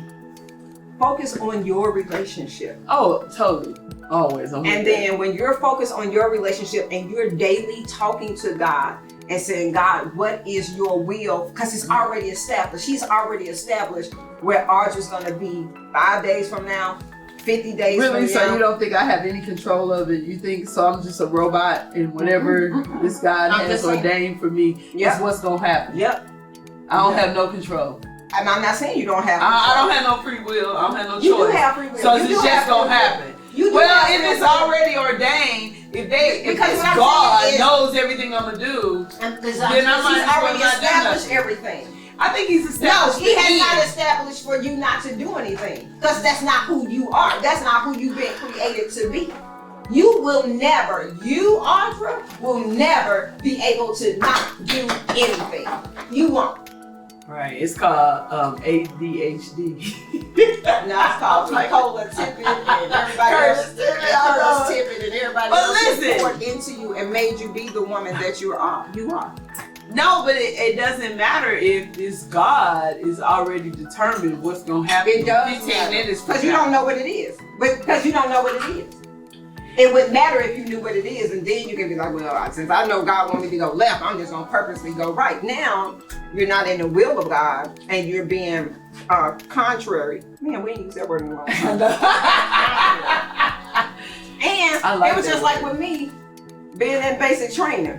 focus on your relationship. Oh, totally. Always. And then when you're focused on your relationship and you're daily talking to God and saying, God, what is your will? Because it's already established. He's already established where Ardra's going to be 5 days from now, 50 days from now. Really? So you don't think I have any control of it? You think so I'm just a robot and whatever this God has ordained for me is what's going to happen? Yep. I don't have no control. And I'm not saying you don't have I don't have no free will. I don't have no choice. You do have free will. So it's just going to happen. Well, if it's already ordained, if God knows everything I'm going to do, then I might as well not do nothing. Everything. I think he's established. No, he has not established for you not to do anything. Because that's not who you are. That's not who you've been created to be. You will never, Ardra, will never be able to not do anything. You won't. Right. It's called ADHD. No, it's called Yashika Tippet and everybody else. Curtis Tippet and everybody else poured into you and made you be the woman that you are. You are. No, but it doesn't matter if this God is already determined what's going to happen. It does 15 minutes because you don't know what it is. But because you don't know what it is. It would matter if you knew what it is, and then you can be like, well, since I know God wants me to go left, I'm just going to purposely go right. Now, you're not in the will of God, and you're being contrary. Man, we ain't use that word in a long time. And it was just like with me being in basic training.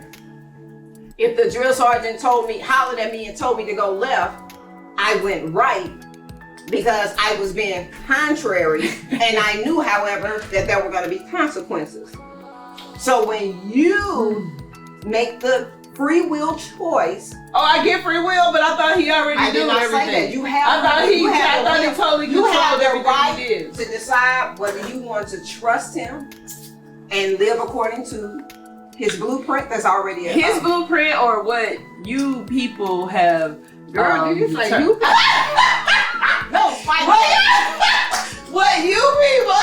If the drill sergeant hollered at me and told me to go left, I went right because I was being contrary, and I knew, however, that there were going to be consequences. So when you make the free will choice. Oh, I get free will, but I thought he already knew everything. Say that. You have. I thought he totally controlled everything right he did. To decide whether you want to trust him and live according to his blueprint that's already his blueprint, or what you people have. Girl, did you say you? No, fight. What you people?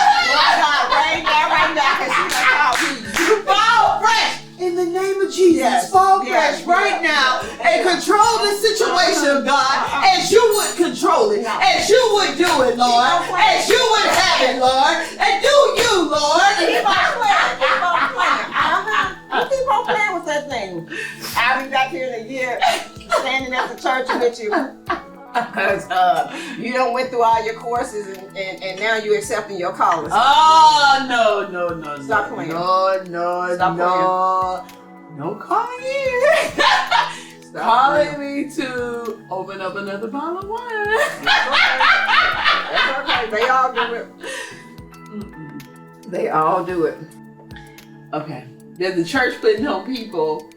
Right now, because you fall fresh in the name of Jesus. Fall fresh right now and control the situation, God, as you would control it, as you would do it, Lord, as you would have it, Lord, and do you, Lord. Keep on playing. Keep on playing. You keep on playing with that thing. I'll be back here in a year, standing at the church with you. Because you done went through all your courses and now you accepting your callers. Oh, no. Stop playing. No. No calling you. Calling me to open up another bottle of wine. That's okay. They all do it. They all do it. Okay. There's the church putting on people.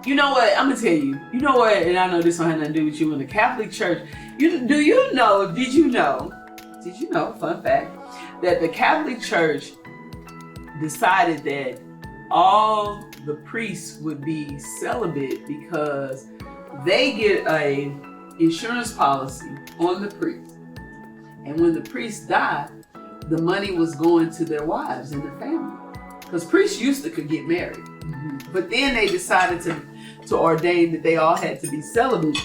You know what? I'm gonna tell you. You know what? And I know this don't have nothing to do with you in the Catholic Church. Did you know? Fun fact, that the Catholic Church decided that all the priests would be celibate because they get a insurance policy on the priest, and when the priests die, the money was going to their wives and their family. Because priests could get married. But then they decided to ordain that they all had to be celibate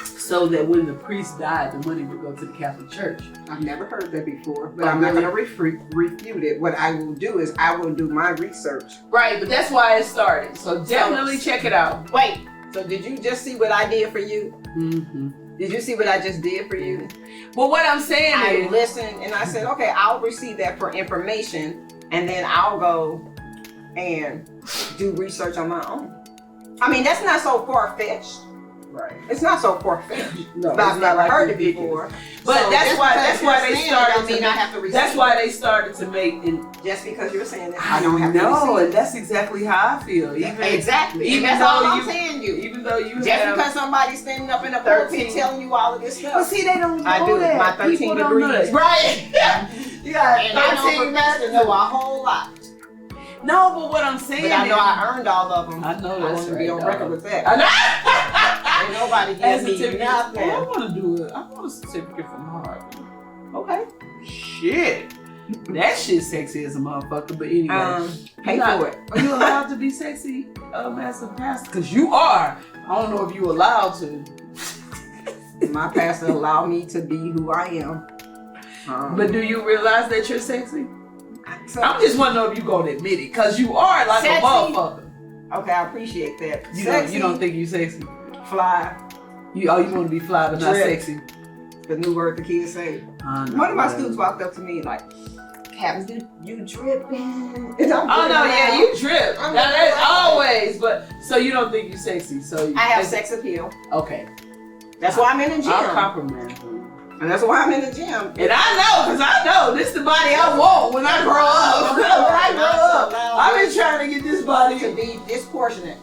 so that when the priest died, the money would go to the Catholic Church. I've never heard that before, but I'm not going to refute it. What I will do is I will do my research. Right, but that's why it started. So definitely check it out. Wait, so did you just see what I did for you? Mm-hmm. Did you see what I just did for you? Well, what I'm saying is, I listened and I said, okay, I'll receive that for information, and then I'll go and do research on my own. I mean, that's not so far-fetched. right? It's not so far-fetched. No, I've never heard it before. But So that's why they started to. I have to receive. That's why they started to make. Just because you're saying that, I don't have to No, receive. and that's exactly how I feel. Exactly. Even that's though all I'm you- saying you. Even though you Just have because somebody's standing up in a 13. pulpit telling you all of this But stuff. see, they don't know I do. that. My 13 People don't know degrees. that. Right. You got And I know 13 professors know a whole lot. No, but what I'm saying But I know is, I earned all of them. I know I that's want to right, be on dog. record with that. I know. Ain't nobody As give a me certificate. nothing. I want to do it. I want a certificate from Harvard. Okay. Shit. That shit sexy as a motherfucker. But anyway, Pay not- for it. are you allowed to be sexy as a pastor? Because you are. I don't know if you allowed to. My pastor allowed me to be who I am. But do you realize that you're sexy? So- I'm just want to know if you gonna admit it, cause you are like Sexy? a motherfucker. Okay, I appreciate that. You Sexy, don't think you sexy? fly, You want to be fly but not Drip. sexy. the new word the kids say. One of my students walked up to me like, Captain, you dripping. And I'm Oh no, dripping yeah, out. you drip. I'm Now, that's dripping. always. But so you don't think you sexy? So I have sex appeal. Okay, That's why I'm in the gym. I'll compliment you. And that's why I'm in the gym. And I know, cause I know this the body I want when I grow up. When I grow up, I've been trying to get this body. to be disproportionate.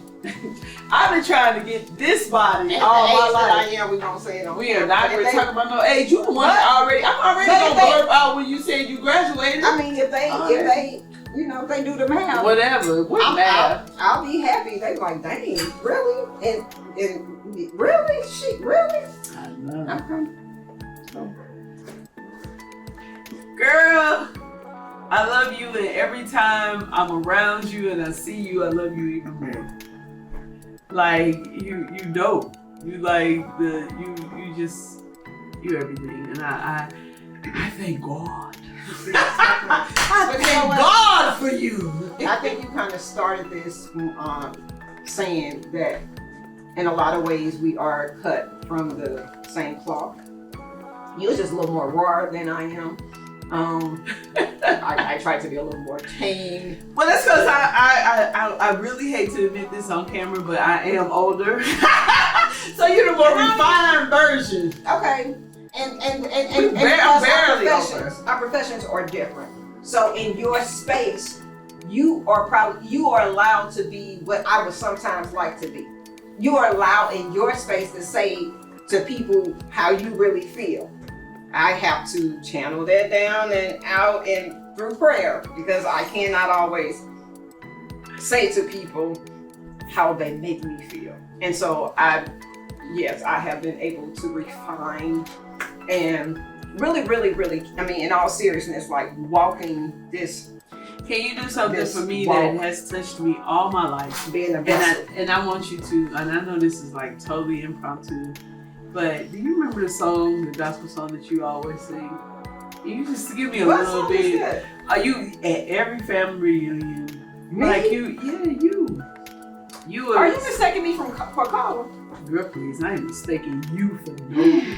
I've been trying to get this body At all the my age life. that I am, we gonna say it on. We are not But going if to they- talk about no age. You the one that already. I'm already But gonna if they- blurb out when you said you graduated. I mean, if they, if they do the math, Whatever. What math? I'll be happy. They like, dang, really? And really? Shit, really? I know. Okay. Girl, I love you, and every time I'm around you and I see you, I love you even more. Like you dope. You like you everything, and I thank God. I But you know thank what? God for you. I think you kind of started this saying that in a lot of ways we are cut from the same cloth. You're just a little more raw than I am. I try to be a little more tame. Well, that's because I really hate to admit this on camera, but I am older. So you're the more refined version. Okay. And We because barely our professions are different. So in your space, you are allowed to be what I would sometimes like to be. You are allowed in your space to say to people how you really feel. I have to channel that down and out and through prayer because I cannot always say to people how they make me feel. And so I have been able to refine and really, I mean, in all seriousness, like walking this. Can you do something This for me walk. that has touched me all my life? Being a vessel. And I want you to, and I know this is like totally impromptu, but do you remember the song, the gospel song that you always sing? You just give me a What little song is bit. that? Are you at every family reunion? Me? Like you. You Are you mistaking me for Carla? Girl, please, I ain't mistaking you for no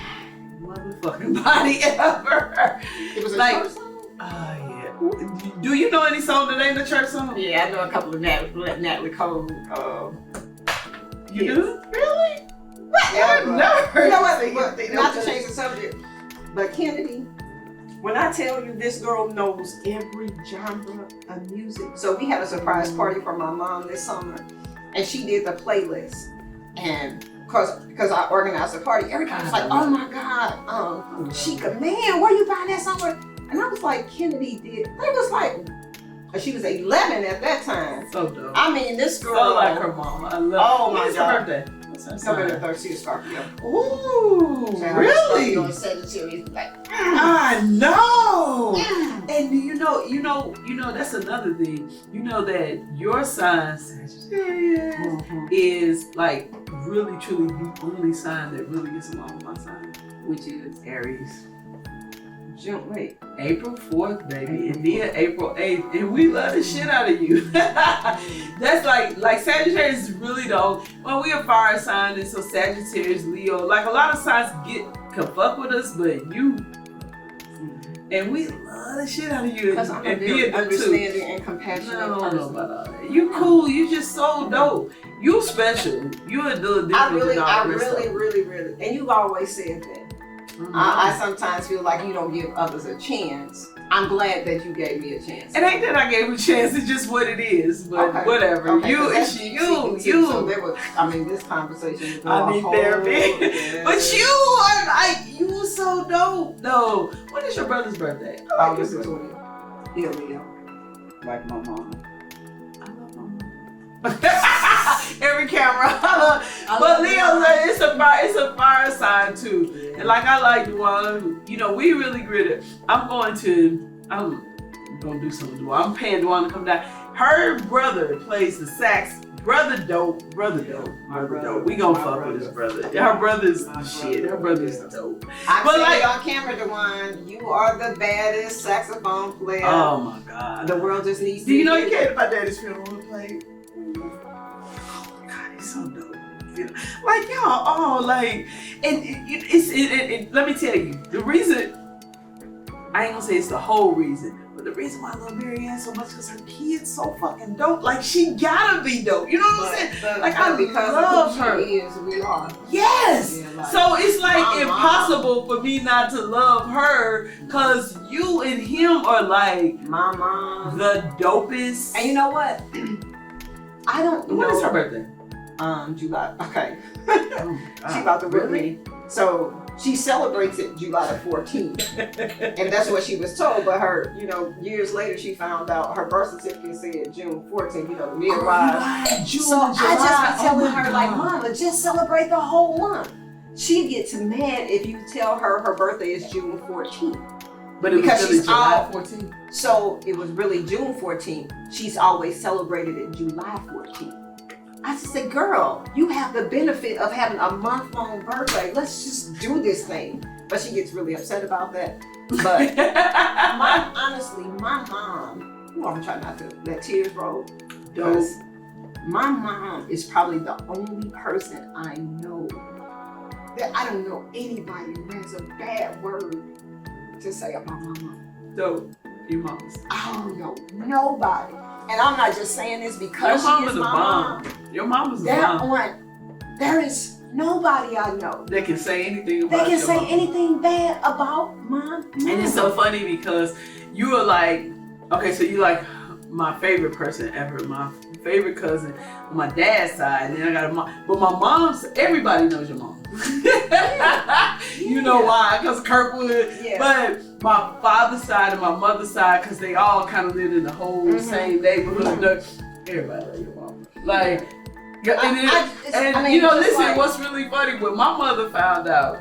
motherfucking body ever. It was a Like- church song? Yeah. Do you know any song that ain't a church song? Yeah, I know a couple of Natalie Cole. You Yes. do? Really? Yeah, I've never heard You know what? you sing But it. not to change the subject, but Kennedy, when I tell you this girl knows every genre of music. So we had a surprise party for my mom this summer, and she did the playlist. And because I organized the party, everybody was like, "Oh my God, Yashika, man, where you buying that somewhere?" And I was like, "Kennedy did." They was like, she was 11 at that time. So dope. I mean, this girl. So like her mama. I love Oh my When's God. her birthday? What's her November sign? 3rd, she was Scorpio. Ooh, So On really? Sagittarius, like, I know. And you know, that's another thing. You know that your sign, Sagittarius, is like really truly the only sign that really gets along with my sign, which is Aries. June, wait. April 4th, baby, and then April 8th, and we love the shit out of you. That's like Sagittarius is really well, we a fire sign, and so Sagittarius, Leo, like a lot of signs can fuck with us, but you, and we love the shit out of you. Because I'm a and very being too. understanding and compassionate I don't person. know about all that. You cool. You just so dope. You special. You a little different I really, than all the rest of them. really, and you've always said that. I sometimes feel like you don't give others a chance. I'm glad that you gave me a chance. It ain't that I gave a chance. It's just what it is. But Okay. whatever. Okay, You, 'cause it's that's you, deep too, you. So there was, I mean, this conversation was I need therapy. Yeah. But you are like, you were so dope. No. When is your brother's birthday? I like August your the brother. 20th. Yeah, Leo. Like my mom. Every camera. But Leo, it's a fire sign too. Yeah. And like I like Duana, you know, we really gritted. I'm gonna do something to Duana. I'm paying Duana to come down. Her brother plays the sax. Brother dope. We gonna fuck with his brother. Her brother's shit. Her brother's dope. I But see like- on camera, Dewan, you are the baddest saxophone player. Oh my God. The world just needs to Do you know hear you came to my daddy's funeral and played? Oh my God, he's so dope. Like y'all all like, and let me tell you, the reason, I ain't gonna say it's the whole reason, but the reason why I love Marianne so much because her kid's so fucking dope. Like she gotta be dope. You know what I'm saying? Like I because love of who her. she is, we are. Yes. Yeah, like, So it's like my impossible for me not to love her because you and him are like my mom. the dopest. And you know what? I don't know. When is her birthday? July. Okay. Oh, She about to whip me. So she celebrates it July the 14th. And that's what she was told. But her, you know, years later she found out her birth certificate said June 14th, you know, the midwife. So I just be telling her, like, Mama, just celebrate the whole month. She gets mad if you tell her her birthday is June 14th. But it because was really she's July all- 14th. So it was really June 14th. She's always celebrated it July 14th. I just said, girl, you have the benefit of having a month-long birthday. Let's just do this thing. But she gets really upset about that. But honestly, my mom, I'm trying not to let tears roll. Because my mom is probably the only person I know that I don't know anybody who has a bad word to say about my mom. Dope. Your mom's. I don't know nobody. And I'm not just saying this Your because she mama's is a my bomb. mom. Your mama's a That bomb. one, there is nobody I know They can say anything about that can your say mama. anything bad about my mom. And it's so funny because you are like, okay, so you like my favorite person ever, my favorite cousin on my dad's side, and then I got a mom. But my mom's, everybody knows your mom. You know why? Because Kirkwood. Yeah. But my father's side and my mother's side, because they all kind of lived in the whole same neighborhood. Everybody knows your mom. Like, and you know, listen, like, what's really funny, when my mother found out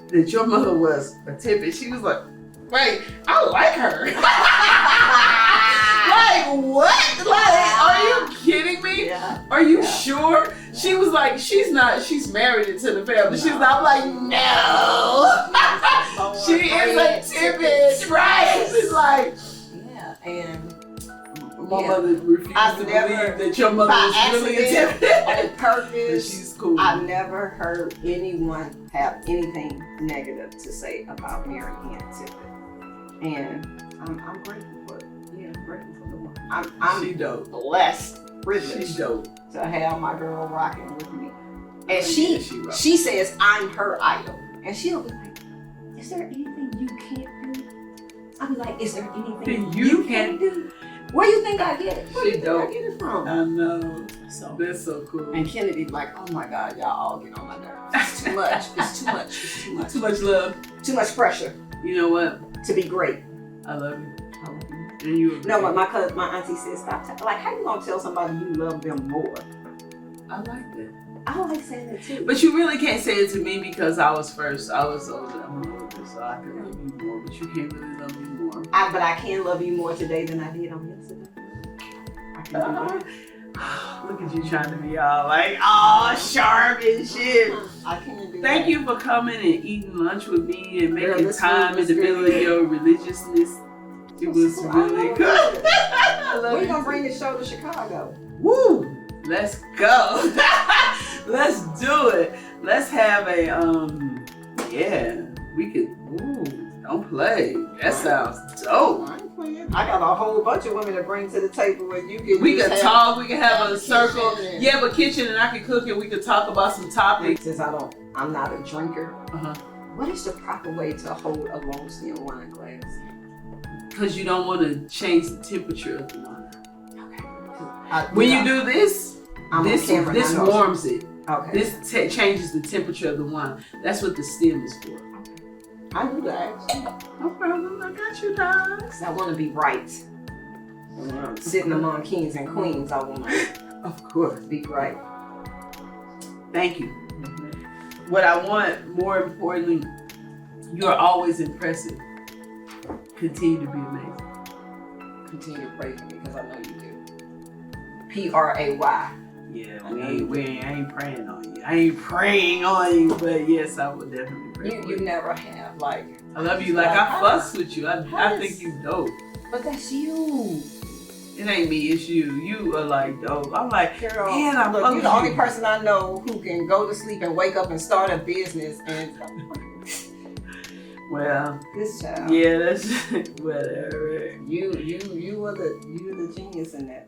that your mother was a Tippett, she was like, wait, I like her. Like, what? Like, are you kidding me? Yeah. Are you sure? She was like, she's married into the family. She's not like, no. She is a Tippett, right? She's like, Yeah, and my mother refused I've to never- believe that your mother by was really a accident, Tippett. on purpose, But she's cool. I've never heard anyone have anything negative to say about Mary Ann Tippett. And I'm grateful for it. Yeah, I'm grateful for the one. I'm She dope. blessed, privileged She's dope. to have my girl rocking with me. And Yeah, she rock. says I'm her idol. And she'll be like, is there anything you can't do? I'll be like, is there anything you can't do? Where do you think I get it? Where do you She think dope. I get it from? I know. So, That's so cool. and Kennedy be like, oh my God, y'all all get on my nerves. It's too much. It's too much. It's too much. Too much love. Too much pressure You know what? to be great. I love you. And you No, but my auntie said, stop. Like, how you gonna tell somebody you love them more? I like that. I like saying that too. But you really can't say it to me because I was first. I was older. I'm older, so I can love you more. But you can't really love me more. But I can love you more today than I did on yesterday. I can do that. Look at you trying to be all like, oh, sharp and shit. I can do Thank that. you for coming and eating lunch with me and Girl, making this time food in the was middle of good. your religiousness. It was cool. really I good. love it. I love We're you gonna too. bring the show to Chicago. Woo! Let's go. Let's do it. Let's have a yeah. We could. Ooh, don't play. That sounds dope. I ain't playing. I got a whole bunch of women to bring to the table where you can. We just could have- talk. We could have have a a circle. kitchen and- Yeah, but kitchen and I can cook and we could talk about some topics. Since I'm not a drinker. Uh-huh. What is the proper way to hold a long steel wine glass? Because you don't want to change the temperature of the wine. Okay. When you do this, I'm on this camera, this I know. warms it. Okay. This changes the temperature of the wine. That's what the stem is for. I knew that actually. No problem. I got you, guys. 'Cause I want to be right. When I'm sitting among kings and queens, I want to Of course. Be great. Thank you. What I want, more importantly, you are always impressive. Continue to be amazing. Continue to pray for me because I know you do. P-R-A-Y. Yeah, I ain't praying on you. I ain't praying on you, but yes, I will definitely pray for You you. never have, like. I love you. Like, I fuss with you. I think you dope. But that's you. It ain't me, it's you. You are like dope. I'm like, Girl, man, I look, love you're the only person I know who can go to sleep and wake up and start a business and Well, this child. yeah, that's whatever. You were the genius in that.